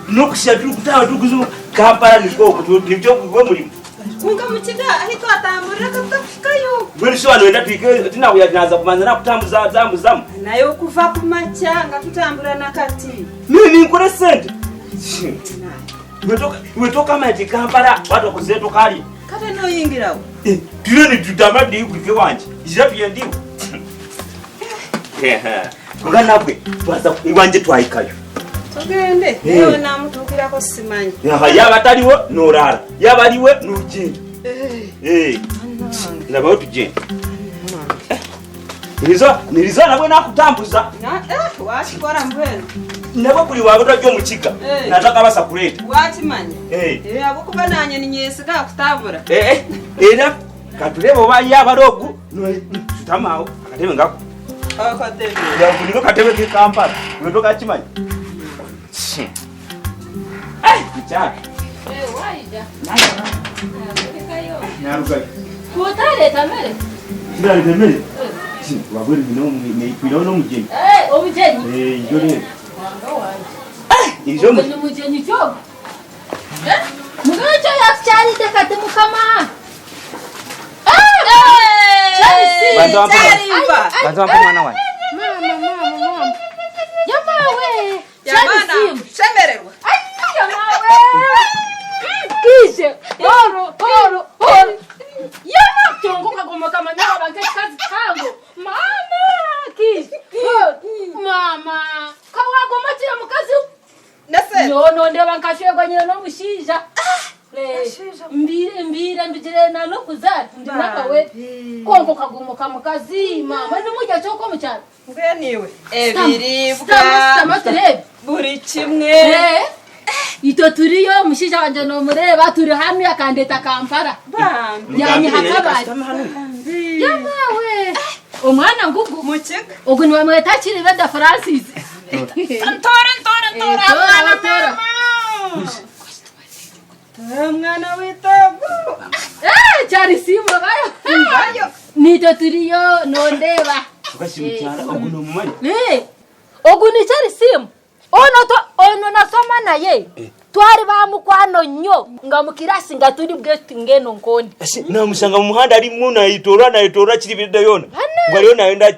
nokushya turi kutaha tukuzo Kampala niko nibyo kugo muri kunga mukiga ahito atamurira katafikayo buri so wano enda twike tinawe yanaza kumanza na kutambuza zamu nayo kuva kumacha ngatutambura nakati nini nkore sente wetoka maji Kampala watu kuzeto kali kata no yingirawo tule ni tutamadi kwike wanje ijapye ndiwo kuganabwe twaza iwanje twayikayo tugende eyo namutukira ko simanyi yaba taliwo norara yaba aliwe nugenda nabo tugenda nilizo nabwe nakutambuza wakikora mbwenu nabo kuli wabota gyo mukiga nataka basa kuleta wakimanya abo kuba nanye ninyesi ka kutambura era katulebo ba yaba dogu no tutamao katebe ngako katebe ya kuliko katebe ki Kampala wetoka kimanya Bicara. Waida. Naruka. Kutare tamere. Ndari tamere. Waburi no mujeni. Omujeni. Njore. Ijo mujeni cyo. Mugacho yakyali tekate mukama. Bantu mwana wangu. Mama. Yamawe. Yamana, shemererwa. Kije, horo. Yana tongoka goma kama nyawa bankakazi kango. Mama, kije. Mama, kawago matira mukazi. Nase. No nde bankashwego nyina no mushija. Mbire ndujire na lokuzara ndinakawe. Kongo kagomoka mukazi mama nimujya cyoko mucyana. Ngeniwe. Ebiribwa. Stama buri kimwe ito turiyo mushija wanje no mureba turi hamwe akandeta Kampala yani hakabari yamawe umwana ngugu mukiga ugu ni wamweta KIRIBEDDA Francis tora mwana witabu cyari simo bayo nito turiyo no ndeba tukashimutara ugu no mumanya ugu ni cyari simo ono nasoma naye twari bamukwano nnyo nga mukirasi nga tuli bwesti ngeno nkondi namusanga mu muhanda ali muna itora KIRIBEDDA yona ngaliyo naenda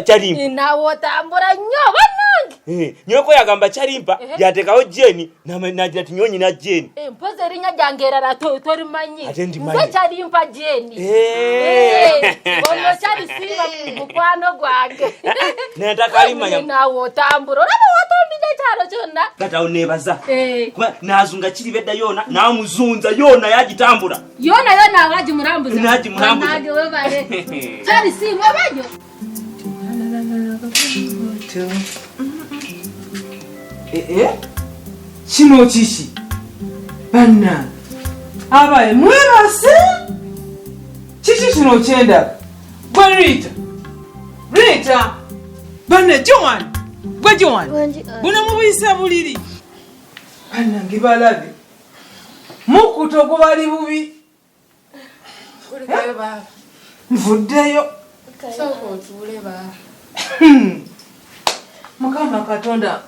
chalimpa nawo tambura nnyo banange nyoko yagamba chalimpa yatekaho jeni nagira tinyonyi na jeni mpoze rinya jangera na tori manyi nze chalimpa jeni bono chali siba mukwano gwange nataka alimanya nawo tambura nabo watombide charo chonna kata onebaza nazunga KIRIBEDDA yona namuzunza yona yagitambura yona waji murambuza nage webale chali siba bajo kino kishi banna abaye mwebase kishi kino kyenda gwe Rita banna Joan buno mubisa buliri banna ngibalabe mukutogo bali bubi kulikayo baba nvuddeyo soko tule baba Mukama Katonda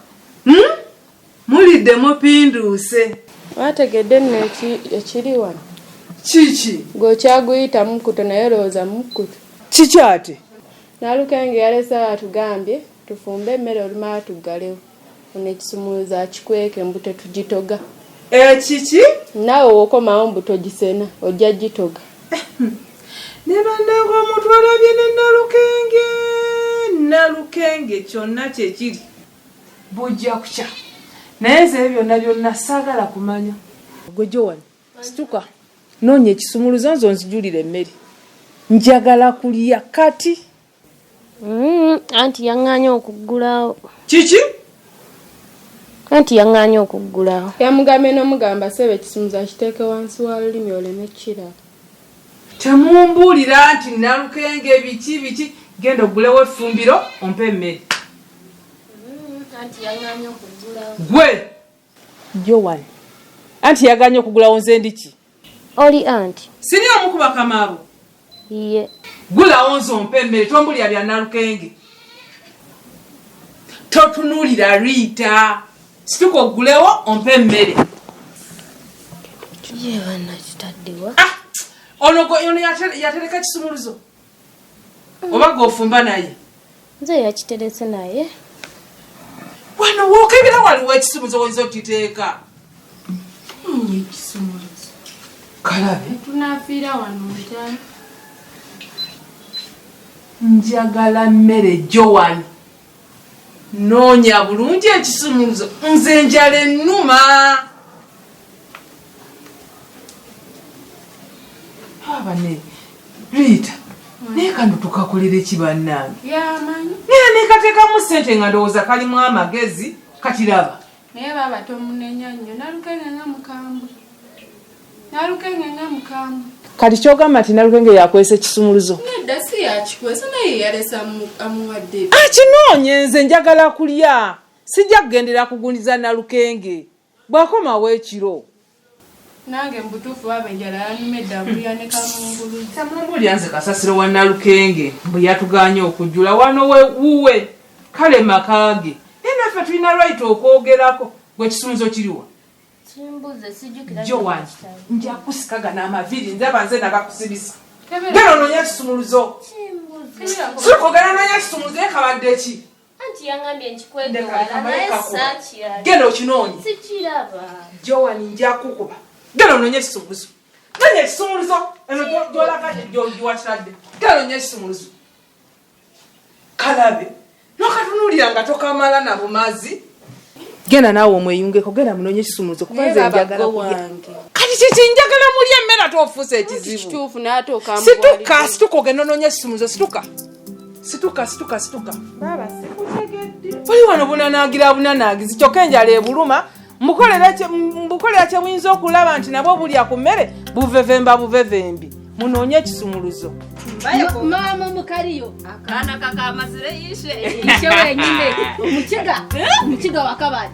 mulidde mupinduuse wategedde nno ekiri wano kiki gwokyaguyita mukuto naye lowooza mukuto kiki ate Nalukenge yalesa atugambye tufumbe emmere olumala tuggalewo ono ekisumuluzo akikweke mbuto tugitoga kiki naawe wokomawo mbuto gisena ojja gitoga ne bannange omuntu alabye ne Nalukenge kyonna kyekiri bujja kukya naye nze byonna saagala kumanya gwe Joan situka noonya ekisumuluzo nzo nzijulira emmere njagala kulya kati anti yaŋŋaanya okuggulawo kiki anti yaŋŋaanya okuggulawo yamugambye n'omugamba sebe ekisumuluzo akiteeke wansi wa lulimi oleme kiraba temumbuulira nti Nalukenge biki genda ogulewo effumbiro ompe emmere anti yaŋŋaanya okuggulawo gwe Joan anti yaganya okugulawo nze ndiki oli anti siri omukuba kamaabo iye gulawo nze ompe emmere tombulira bya Nalukenge totunuulira Rita situka oggulewo ompe emmere. Yewana kitaddewa. Ono yatereka kisumuluzo. Oba gofumba naye. Nze yakiteretse naye. Wano wokebera waliwo ekisumuluzo oyinza okiteeka. Ekisumuluzo. Kalabe. Tunafiira wano mutani. Njagala mmere Joan. Noonya bulungi ekisumuluzo. Nze njala ennuma. Abane. Rita. Nekano tukakolera ekibannange. Yamanyi. Nekateekamu ssente nga ndowooza kalimu amagezi katiraba. Naye baba tomunenya nnyo nalukenge nga mukambwe. Kati kyogamba nti nalukenge yakwesa ekisumuluzo. Nedda si yakikwesa naye yalesa amuwadde. Akinoonye nze njagala kulya. Sijja kugendera kuguniza nalukenge. Bwakomawo ekiro. Nange mbutuufu baba enjala yanumedda mbulya ne kamumbulu. Kamumbulu yanze kasasiro wa nalukenge mbu yatuganye okujjula wano wuwe kale makage. Naffe tulina right okwogerako gwe kisumuluzo kiriwa. Simbuze sijukira. Joan, nja kusikaga n'amaviri nzaba nze nagakusibisa. Gero noonya kisumuluzo. Simbuze. Sikogera noonya kisumuluzo ekabadde ki? Anti yangambye nkikwege wala naye sachi ya. Gero kinoonye. Sikiraba. Joan nja kukuba. Gero noonya kisumuluzo. Noonya kisumuluzo. Eno gyolaga gyowakitadde. Gero noonya kisumuluzo. Kalabe. Nokatunuulira nga tokamala na bumazi. Genda naawe omweyungeko genda munoonye kisumuluzo kubanze njagala kulya. Kati kiki njagala mulya emmere ate ofuuse ekizibu. Kituufu n'ate okambwalira. Situka ogenda onoonye kisumuluzo situka. Situka. Baba sikutegedde. Wali wano bunanaagizi kyokka enjala ebuluma mbukolera kye muyinza okulaba nti nabwo bulya ku mmere buvevembi. Munoonye kisumuluzo. Mama mukariyo. Akana kakamazire yishe. Ishe wenyine. Omukiga wakabali.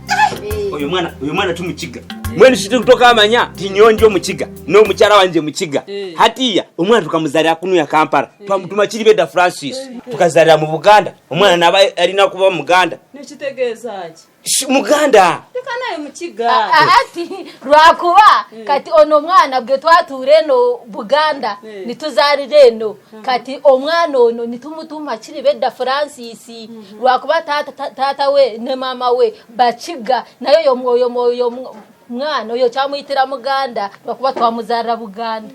Oyo mwana tumukiga. Mwene shite kutoka amanya tinyonjo mukiga. No mukyala wanje mukiga. Hatiya omwana tukamuzalira kunu ya Kampala. Twamutuma KIRIBEDDA Francis. Tukazalira mu Buganda. Omwana naba alina kuba mu Buganda. Nekitegeeza ki? Muganda. Tekanaye mukiga. Ati lwakuba kati ono mwana bwe twature no Buganda nituzalire no kati omwana ono nitumutuma KIRIBEDDA Francis lwakuba tata we ne mama we bakiga nayo mwana oyo kyamuyitira Muganda lwakuba twamuzalira Buganda.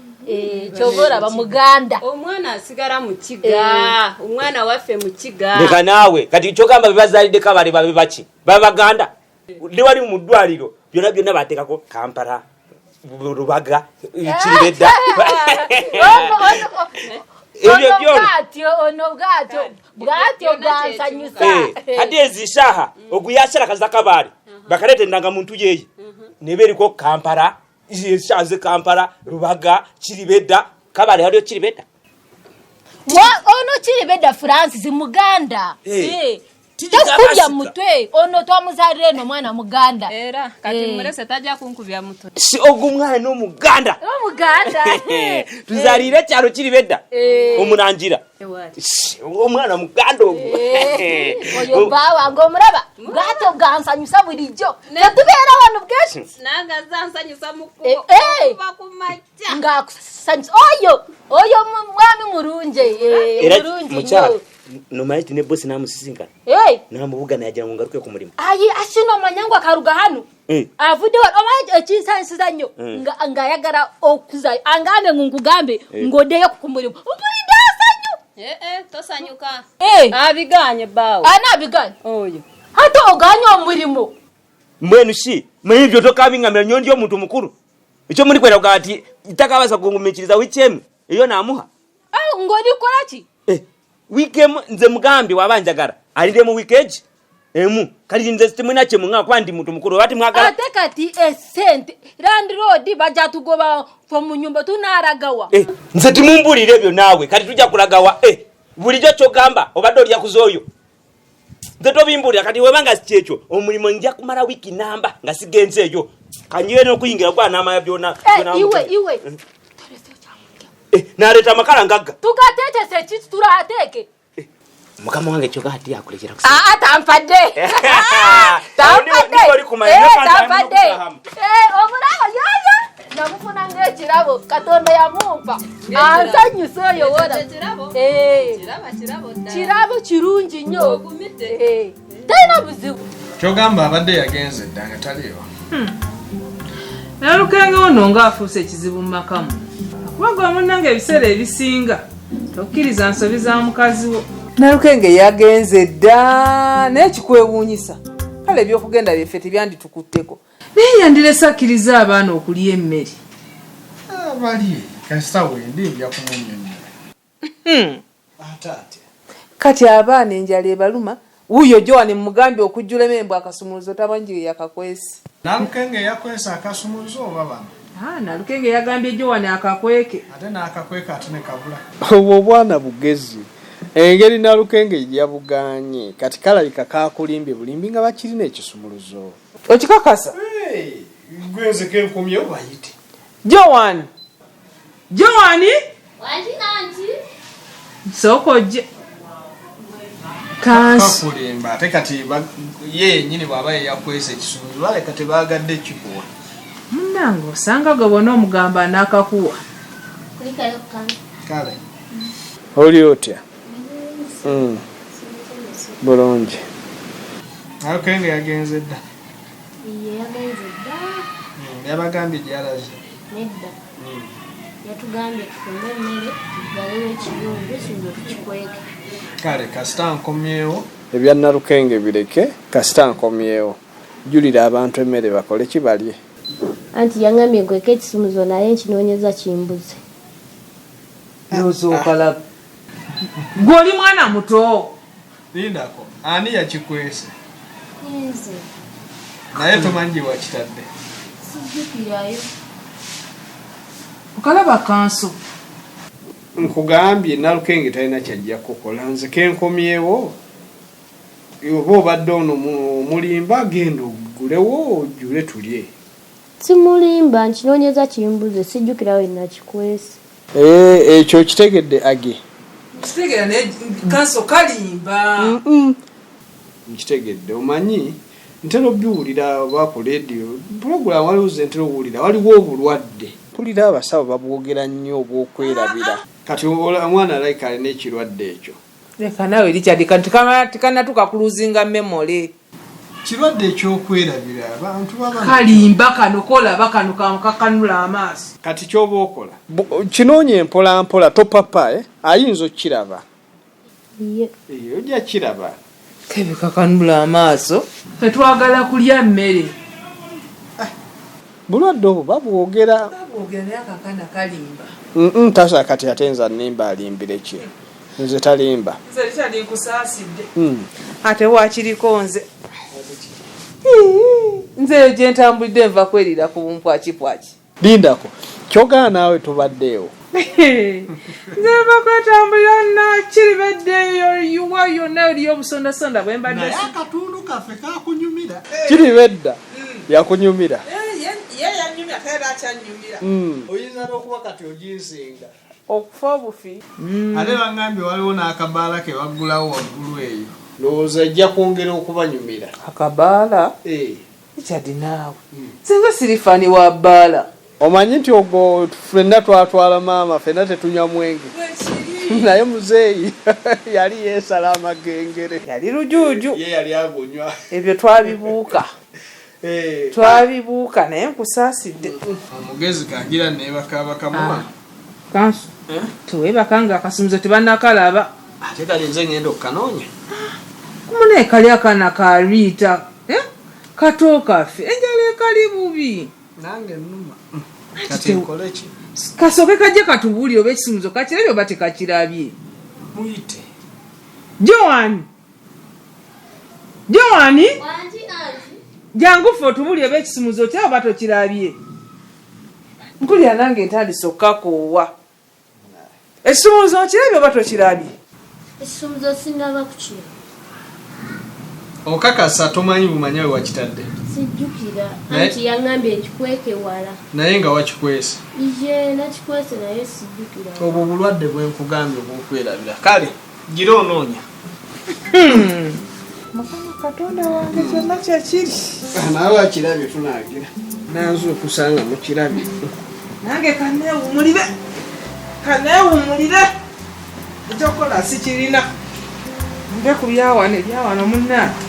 Kyobora ba Muganda. Omwana asigara mukiga. Omwana waffe mukiga. Leka nawe kati kyogamba bibazalide kabale babibaki. Babaganda. Ndi wali mu ddwaliro byonna bateekako Kampala Lubaga KIRIBEDDA. Bwatyo bwansanyusa. Ate ezishaha oguyashara kaza kabale bakalete ndanga muntu yeyi neberiko Kampala ishaze Kampala Lubaga KIRIBEDDA kabale haliyo KIRIBEDDA. Ono KIRIBEDDA Francis Muganda. Tukubya mutwe ono twamuzalire no mwana Muganda. Era kati murese tajja kunkubya mutwe. Si ogumwana no Muganda. Tuzalire cyaro KIRIBEDDA. Omunangira. Omwana Muganda ogwo. Oyo bawa ngo muraba. Bwato bwansanyusa bulijjo. Natubera wano bweshi. Nanga zansanyusa mukubo. Bakumacha. Ngakusanyusa oyo mwami murunje. Murunje. No maiti ne boss namusisinkana. Namubuga nayagira ngo ngaruke ku murimo. Ayi ashino manyangwa karuga hano. Avude wa omaje ekinsansiza nnyo ngayagara okuza angane ngunkugambe ngodeyo ku murimo. Mpulida sanyu. Tosanyuka. Abiganye bawo. Abiganye. Oyo. Hata oganya omurimo. Mwenu shi, mwebyo tokabingamira nyondi omuntu mukuru. Icho muri kwera kugati itakabaza kungumikiriza wichemu. Iyo namuha. Ngodi koraki? Wike nze mugambi wabanjagara alinde mu weekage kali nze sitemwe nache munga kwandi muntu mukuru bati mwagala atekati esente landlord baja tugoba fo munyumba tunaragawa nze timumbulire byo nawe kali tujja kulagawa bulijo chogamba obadde oli yakuzoyo nze tobimbulira kati webanga sichecho omulimo njja kumara wiki namba nga sigenze eyo kanyiwe no kuyingira kwa nama ya byona iwe naleta makala ngaga tukatete sechi turateke mukama wange kyoka ati akulekera tampadde obulaba yoyo namufuna ng'ekirabo katonda yamumpa ansanyusa oyo wona kirabo kirungi nnyo talina buzibu kyogamba abadde yagenze dda nga taliiwo nalukenge ono ng'afuuse ekizibu mu makamu kubaga munnange ebiseera ebisinga tokkiriza nsobi za mukazi wo nalukenge yagenze dda naye kikwewuunyisa kale ebyokugenda byeffe tebyanditukutteko naye yandirese akkiriza abaana okulya emmere bali kasita wendi nja kumunyonyola ate kati abaana enjala ebaluma wuuyo Joan mugambye okujjula emmere akasumuluzo tabanji yakakwesi nalukenge yakwesa akasumuluzo oba bano nalukenge yagambye Joan akakweke ate n'akakweka ate ne kabula obwo obwana bugezi engeri nalukenge yabuganye kati kalabika kakulimbye bulimbi nga bakirina ekisumuluzo okikakasa gwenze kenkomyewo bayite Joan wanti nanti sokojje kansi kakulimba ate kati ye nyini bwaba yakwesa ekisumuluzo baleka tebagadde kikuwa munnange osanga gwe bona omugamba n'akakuwa kale oli otya bulungi nalukenge yagenze dda yabagambye gyalaze nedda yatugambye tufumbe emmere tugalewo ekiyungu singa tukikweke kale kasita nkomyewo ebya nalukenge bireke kasita nkomyewo julira abantu emmere bakole kibalye anti yangambye nkweke ekisumuzo naye nkinoonyeza kimbuze nozookalaga gw'oli mwana muto lindako ani yakikwese nze naye tomanyi wakitadde sijjukirayo okalaba kanso nkugambye nalukenge talina kyajja kukola nze kenkomyewo oba obadde ono mulimba genda ogulewo ojjule tulye simulimba nkinoonyeza kimbuze sijjukirayo inakikwese ekyo kitegedde age kitegera naye kanso kalimba nkitegedde omanyi ntera obiwulira oba ku lediyo pulogulamu waliwo ze ntera owulira waliwo obulwadde mpulira abasawo babwogera nnyo obwokwerabira kati omwana alayika alina ekirwadde ekyo leka nawe likyadika tikanatuka kuluzinga memole kirwadde ekyokwerabira abantu kalimba kano kolaba kano kamukakanula amaaso kati kyoba okola kinoonya empola mpola topapa ayinza okiraba ojja kiraba kebikakanula amaaso tetwagala kulya mmere bulwadde obwo babwogera naye akakana kalimba tasa kati ate nza nimba alimbire ki nze talimba nze likyali nkusaasidde ate wakiriko nze gye ntambulidde nva kwerira ku bumpwakipwaki lindako kyogaa naawe tubaddeewo nze nva kwetambulira nakiribeddeeyo yuwa yonna eriyo obusondasonda bwe mbadde naye akatundu kaffe kakunyumira kiribedda yakunyumira ye yanyumya era akyanyumira oyinza n'okuba kati oginsinga okufa obufi ate bangambye waliwo n'akabaala ke waggulawo waggulu eyo lowooza ejja kwongera okubanyumira akabaala ikyadi naawe singa sirifani wa bbaala omanyi nti ogwo ffenna twatwala maama ffenna tetunywa mwenge naye muzeeyi yali yeesala amagengere yali lujuuju ye yali agonywa ebyo twabibuuka twabibuuka naye nkusaasidde omugezi kagira nebakabakamuwa kansu tewebakanga akasumuzo tebanakalaba ate kali nze ngenda okukanoonya kumuna ekali akana kaliita kato kaffe enjala ekali bubi nange nnuma kati nkole ki kasooke kajje katubuulire oba ekisumuzo kakirabye oba tekakirabye muyite Joan jangu ffe otubuulire oba ekisumuzo kya oba tokirabye mpulira nange ntandise okukakoowa ekisumuzo nkirabye oba tokirabye ekisumuzo sinaba kukira okakasa tomanyi bumanya we wakitadde sijjukira anti yangambye ekikweke wala naye nga wakikwese ije nakikwese naye sijjukira obwo bulwadde bwenkugambye obwokwerabira kale gira onoonya Mukama Katonda wange kyonna kyekiri. Naawe akirabye tunaagira. Nanzo okusanga mu kirabye. Nange kaneewumulire. Ekyokola sikirina. Nve ku byawano munnange.